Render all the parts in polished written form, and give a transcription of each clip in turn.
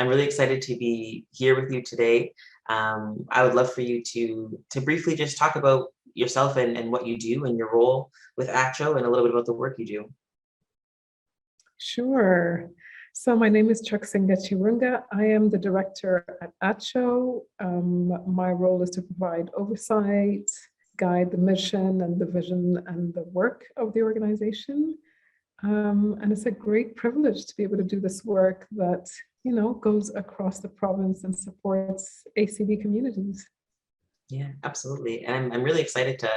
I'm really excited to be here with you today. I would love for you to briefly just talk about yourself and what you do and your role with ACTIO and a little bit about the work you do. Sure. So my name is Ky'okusinga. I am the director at ACTIO. My role is to provide oversight, guide the mission and the vision and the work of the organization. And it's a great privilege to be able to do this work that, goes across the province and supports ACB communities. Yeah, absolutely. And I'm really excited to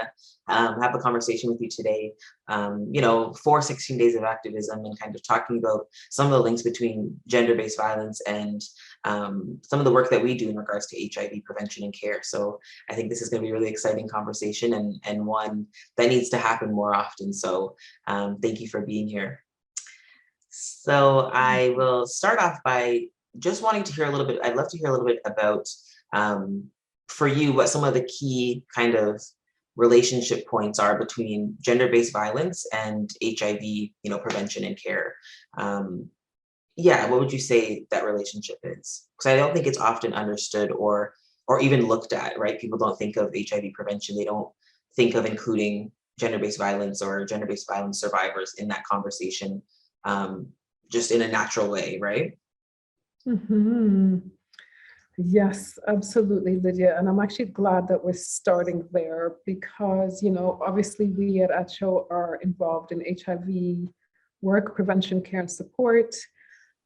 have a conversation with you today, for 16 days of activism and kind of talking about some of the links between gender-based violence and some of the work that we do in regards to HIV prevention and care. So I think this is going to be a really exciting conversation and one that needs to happen more often. So thank you for being here. So I will start off by just wanting to hear a little bit, I'd love to hear a little bit about for you, what some of the key kind of relationship points are between gender-based violence and HIV, prevention and care. What would you say that relationship is? Because I don't think it's often understood or even looked at, right? People don't think of HIV prevention. They don't think of including gender-based violence or gender-based violence survivors in that conversation, just in a natural way, right? Mm-hmm. Yes, absolutely, Lydia. And I'm actually glad that we're starting there because, obviously we at ACTIO are involved in HIV work, prevention, care, and support.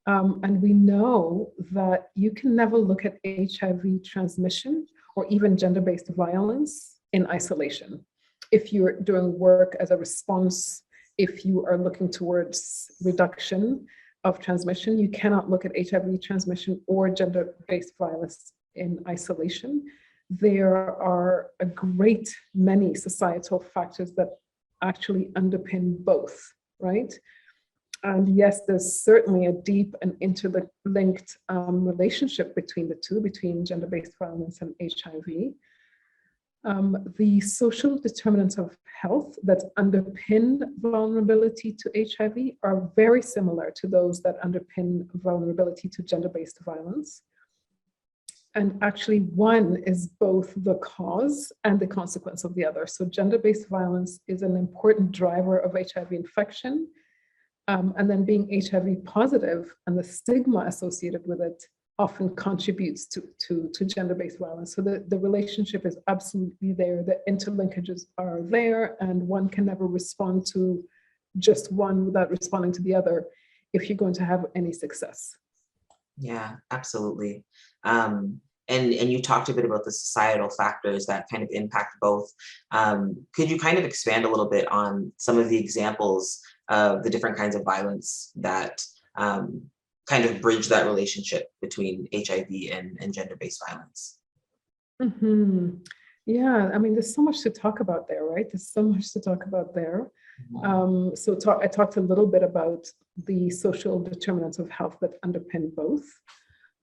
And we know that you can never look at HIV transmission or even gender-based violence in isolation. If you're doing work as a response, if you are looking towards reduction of transmission, you cannot look at HIV transmission or gender-based violence in isolation. There are a great many societal factors that actually underpin both, right? And yes, there's certainly a deep and interlinked relationship between the two, between gender-based violence and HIV. The social determinants of health that underpin vulnerability to HIV are very similar to those that underpin vulnerability to gender-based violence. And actually, one is both the cause and the consequence of the other. So gender-based violence is an important driver of HIV infection. And then being HIV positive and the stigma associated with it often contributes to gender-based violence. So the relationship is absolutely there. The interlinkages are there, and one can never respond to just one without responding to the other if you're going to have any success. Yeah, absolutely. And you talked a bit about the societal factors that kind of impact both. Could you kind of expand a little bit on some of the examples of the different kinds of violence that kind of bridge that relationship between HIV and gender-based violence? Mm-hmm. Yeah, I mean, there's so much to talk about there, right? There's so much to talk about there. I talked a little bit about the social determinants of health that underpin both.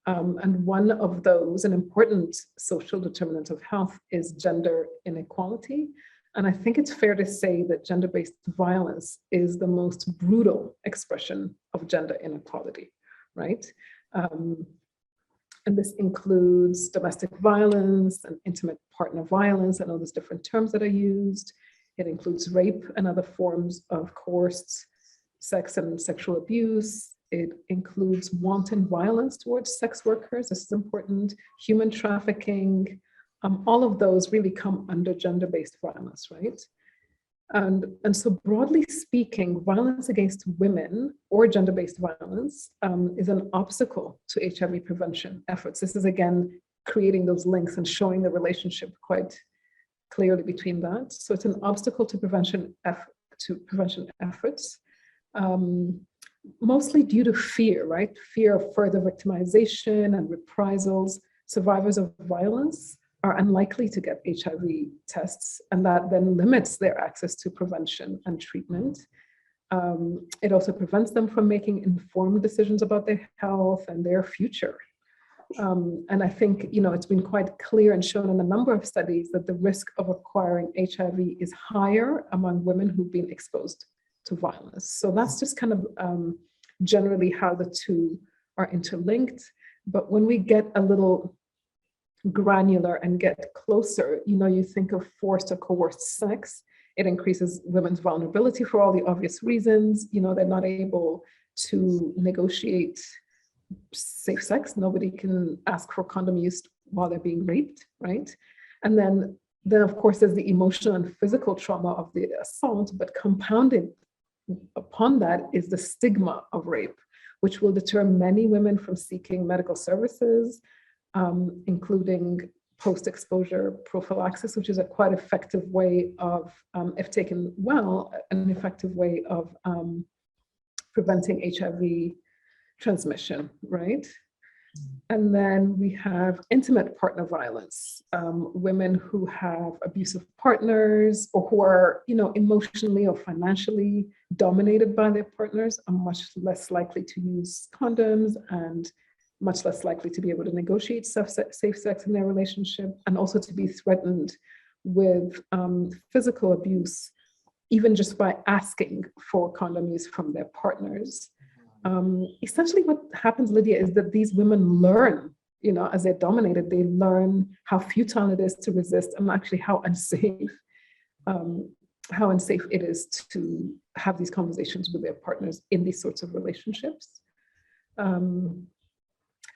And one of those, an important social determinant of health, is gender inequality. And I think it's fair to say that gender-based violence is the most brutal expression of gender inequality, right? And this includes domestic violence and intimate partner violence. I know there's different terms that are used. It includes rape and other forms of coerced sex and sexual abuse. It includes wanton violence towards sex workers. This is important. Human trafficking. All of those really come under gender-based violence, right? And so broadly speaking, violence against women or gender-based violence is an obstacle to HIV prevention efforts. This is, again, creating those links and showing the relationship quite clearly between that. So it's an obstacle to prevention efforts, mostly due to fear, right? Fear of further victimization and reprisals. Survivors of violence are unlikely to get HIV tests, and that then limits their access to prevention and treatment. It also prevents them from making informed decisions about their health and their future. And I think, it's been quite clear and shown in a number of studies that the risk of acquiring HIV is higher among women who've been exposed to violence. So that's just kind of generally how the two are interlinked. But when we get a little granular and get closer, you think of forced or coerced sex. It increases women's vulnerability for all the obvious reasons. They're not able to negotiate safe sex. Nobody can ask for condom use while they're being raped, right? And then of course, there's the emotional and physical trauma of the assault, but compounded upon that is the stigma of rape, which will deter many women from seeking medical services, including post-exposure prophylaxis, which is a quite effective way of, if taken well, an effective way of preventing HIV transmission, right? And then we have intimate partner violence, women who have abusive partners or who are, emotionally or financially dominated by their partners are much less likely to use condoms and much less likely to be able to negotiate safe sex in their relationship, and also to be threatened with physical abuse, even just by asking for condom use from their partners. Essentially what happens, Lydia, is that these women learn, as they're dominated, they learn how futile it is to resist and actually how unsafe it is to have these conversations with their partners in these sorts of relationships.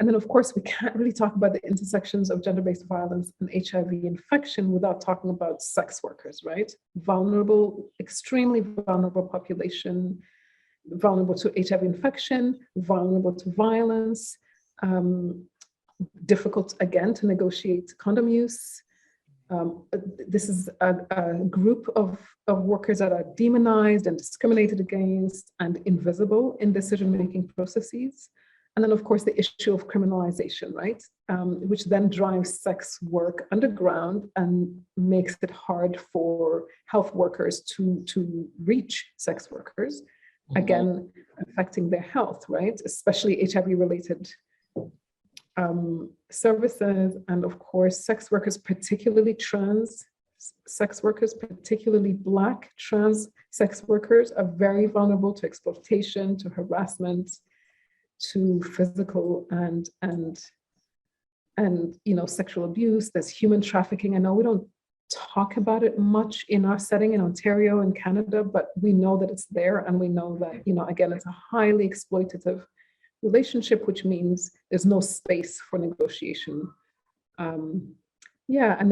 And then, of course, we can't really talk about the intersections of gender-based violence and HIV infection without talking about sex workers, right? Vulnerable, extremely vulnerable population, vulnerable to HIV infection, vulnerable to violence, difficult, again, to negotiate condom use. This is a group of workers that are demonized and discriminated against and invisible in decision-making processes. And then, of course, the issue of criminalization, right? Which then drives sex work underground and makes it hard for health workers to reach sex workers, again, affecting their health, right? Especially HIV-related services. And of course, sex workers, particularly trans sex workers, particularly Black trans sex workers, are very vulnerable to exploitation, to harassment, to physical and sexual abuse. There's human trafficking. I know we don't talk about it much in our setting in Ontario and Canada, but we know that it's there, and we know that, again, it's a highly exploitative relationship, which means there's no space for negotiation. And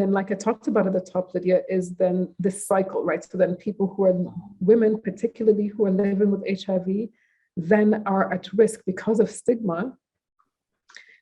then, like I talked about at the top, Lydia, is then this cycle, right? So then people who are women, particularly who are living with HIV, then are at risk because of stigma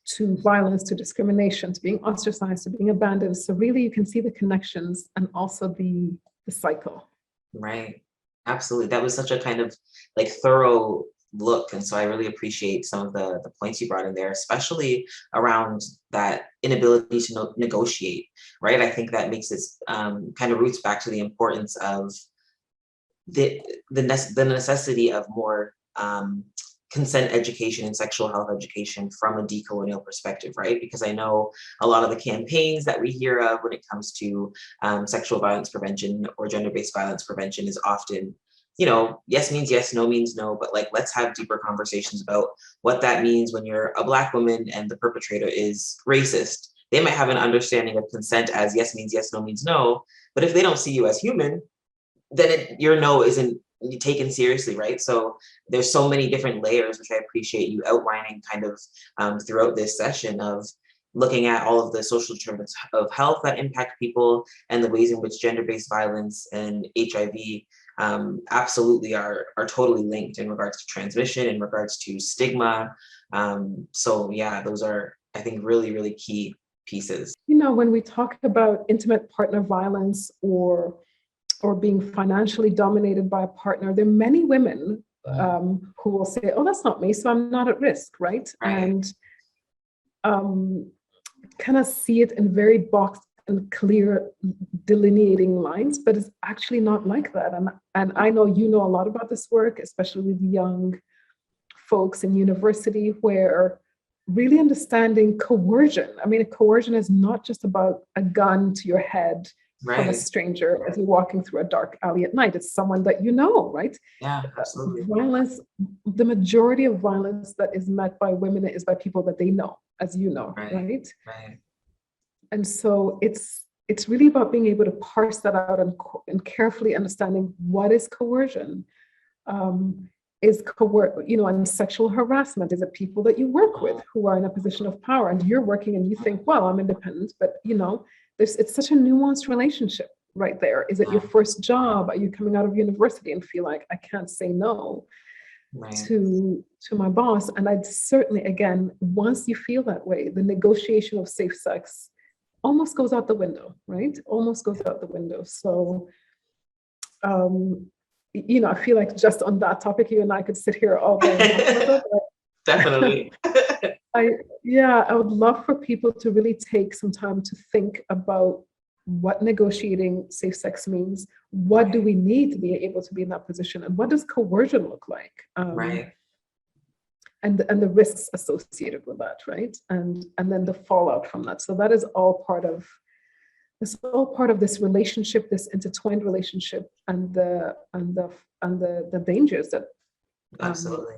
to violence, to discrimination, to being ostracized, to being abandoned. So really you can see the connections and also the cycle. Right, absolutely. That was such a kind of like thorough look. And so I really appreciate some of the points you brought in there, especially around that inability to negotiate, right? I think that makes it kind of roots back to the importance of the necessity of more consent education and sexual health education from a decolonial perspective, right? Because I know a lot of the campaigns that we hear of when it comes to sexual violence prevention or gender-based violence prevention is often, yes means yes, no means no, but like, let's have deeper conversations about what that means when you're a Black woman and the perpetrator is racist. They might have an understanding of consent as yes means yes, no means no, but if they don't see you as human, then your no isn't taken seriously, right? So there's so many different layers, which I appreciate you outlining kind of throughout this session, of looking at all of the social determinants of health that impact people and the ways in which gender-based violence and HIV absolutely are totally linked in regards to transmission, in regards to stigma. So yeah, those are, I think, really, really key pieces. When we talk about intimate partner violence or being financially dominated by a partner, there are many women who will say, oh, that's not me, so I'm not at risk, right? And kind of see it in very boxed and clear delineating lines, but it's actually not like that. And I know you know a lot about this work, especially with young folks in university, where really understanding coercion. I mean, coercion is not just about a gun to your head from a stranger as you're walking through a dark alley at night. It's someone that you know, right? Yeah, absolutely. Violence, the majority of violence that is met by women is by people that they know. as you know, Right. right? Right. And so it's really about being able to parse that out and carefully understanding what is coercion. And sexual harassment, is it people that you work with who are in a position of power and you're working and you think, well, I'm independent, but it's such a nuanced relationship right there. Is it your first job? Are you coming out of university and feel like I can't say no to my boss? And I'd certainly, again, once you feel that way, the negotiation of safe sex almost goes out the window, right? Almost goes out the window. So I feel like just on that topic, you and I could sit here all day and talk about it. Definitely. I would love for people to really take some time to think about what negotiating safe sex means. What do we need to be able to be in that position? And what does coercion look like? Right. And the risks associated with that, right? And then the fallout from that. So that is all part of this relationship, this intertwined relationship, and the dangers that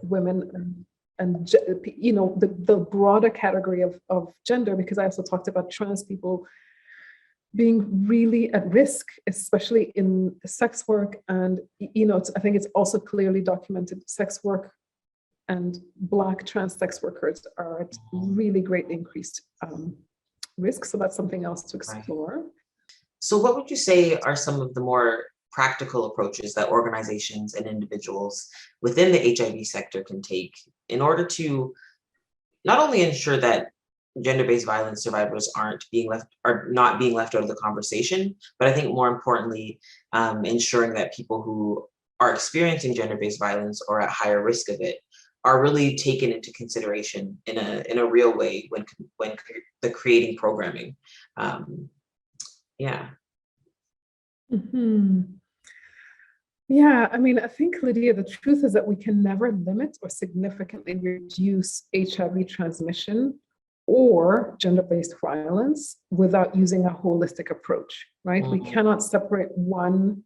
women and the broader category of gender, because I also talked about trans people being really at risk, especially in sex work. And I think it's also clearly documented sex work and Black trans sex workers are at really great increased risk. So that's something else to explore. Right. So what would you say are some of the more practical approaches that organizations and individuals within the HIV sector can take in order to not only ensure that gender-based violence survivors are not being left out of the conversation, but I think more importantly, ensuring that people who are experiencing gender-based violence or at higher risk of it are really taken into consideration in a real way when creating programming. Yeah. Mm-hmm. Yeah, I mean, I think, Lydia, the truth is that we can never limit or significantly reduce HIV transmission or gender-based violence without using a holistic approach, right? We cannot separate one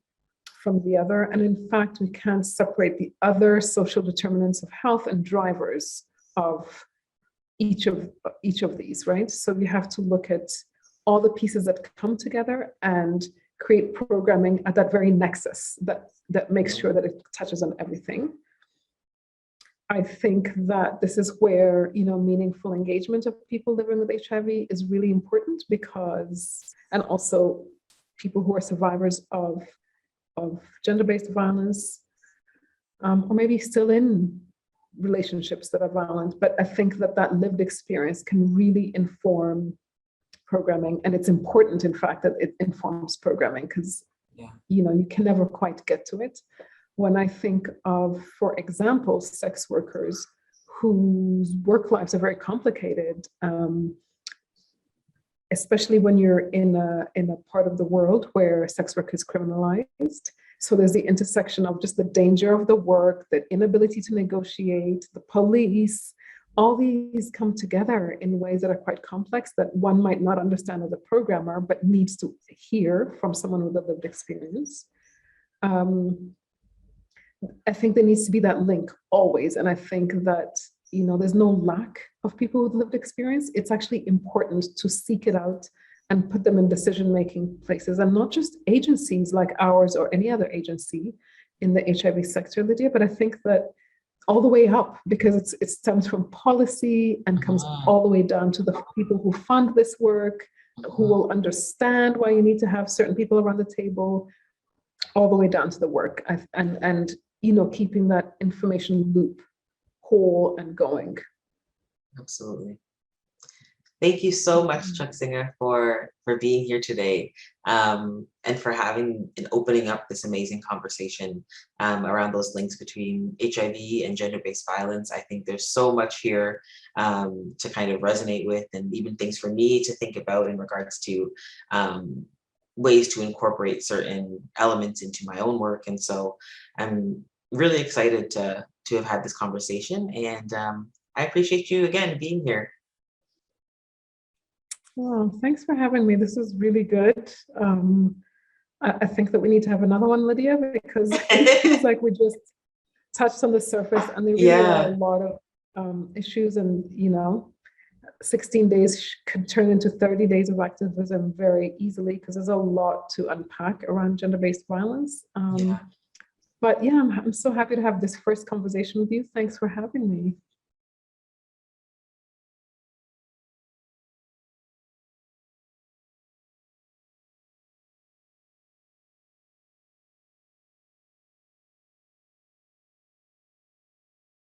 from the other. And in fact, we can't separate the other social determinants of health and drivers of each of these, right? So we have to look at all the pieces that come together and create programming at that very nexus that makes sure that it touches on everything. I think that this is where, meaningful engagement of people living with HIV is really important and also people who are survivors of gender-based violence, or maybe still in relationships that are violent. But I think that lived experience can really inform programming. And it's important, in fact, that it informs programming because, you can never quite get to it. When I think of, for example, sex workers whose work lives are very complicated, especially when you're in a part of the world where sex work is criminalized. So there's the intersection of just the danger of the work, the inability to negotiate, the police, all these come together in ways that are quite complex that one might not understand as a programmer, but needs to hear from someone with a lived experience. I think there needs to be that link always. And I think that, there's no lack of people with lived experience. It's actually important to seek it out and put them in decision-making places, and not just agencies like ours or any other agency in the HIV sector, Lydia, but I think that all the way up, because it stems from policy and comes all the way down to the people who fund this work, who will understand why you need to have certain people around the table, all the way down to the work, and keeping that information loop whole and going. Absolutely. Thank you so much, Ky'okusinga, for being here today, and for having and opening up this amazing conversation around those links between HIV and gender-based violence. I think there's so much here to kind of resonate with, and even things for me to think about in regards to ways to incorporate certain elements into my own work. And so I'm really excited to have had this conversation, and I appreciate you again being here. Well, thanks for having me. This is really good. I think that we need to have another one, Lydia, because it feels like we just touched on the surface, and there really are a lot of issues, and 16 days could turn into 30 days of activism very easily because there's a lot to unpack around gender-based violence. Yeah. But yeah, I'm so happy to have this first conversation with you. Thanks for having me.